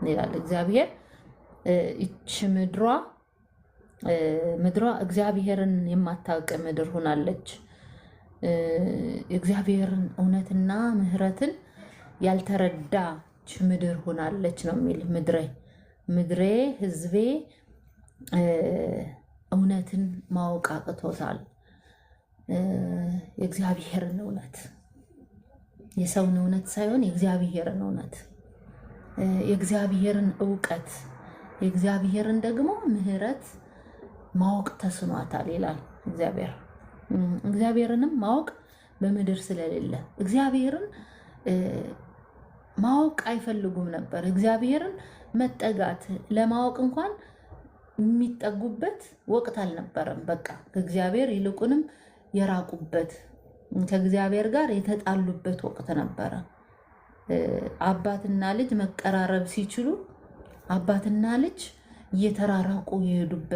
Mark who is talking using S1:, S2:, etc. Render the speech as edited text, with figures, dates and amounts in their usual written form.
S1: ይላል እግዚአብሔር። ይች ምድሯ እግዚአብሔርን የማታውቅ ምድር ሆናለች። እግዚአብሔርን እውነትና ምሕረትን ያልተረዳች ምድር ሆናለች ነው የሚል። ምድሬ ሕዝቤ እውነትን ማወቅ አቅቶታል። የእግዚአብሔርን እውነት፣ የሰውን እውነት ሳይሆን የእግዚአብሔርን እውነት፣ የእግዚአብሔርን እውቀት፣ የእግዚአብሔርን ደግሞ ምሕረት ማወቅ ተስኗታል ይላል እግዚአብሔር። እግዚአብሔርንም ማወቅ በምድር ስለሌለ እግዚአብሔርን ማወቅ አይፈልጉም ነበር። እግዚአብሔርን መጠጋት ለማወቅ እንኳን የሚጠጉበት ወቅት አልነበረም። በቃ ከእግዚአብሔር ይልቁንም የራቁበት፣ ከእግዚአብሔር ጋር የተጣሉበት ወቅት ነበረ። አባትና ልጅ መቀራረብ ሲችሉ አባትና ልጅ እየተራራቁ የሄዱበት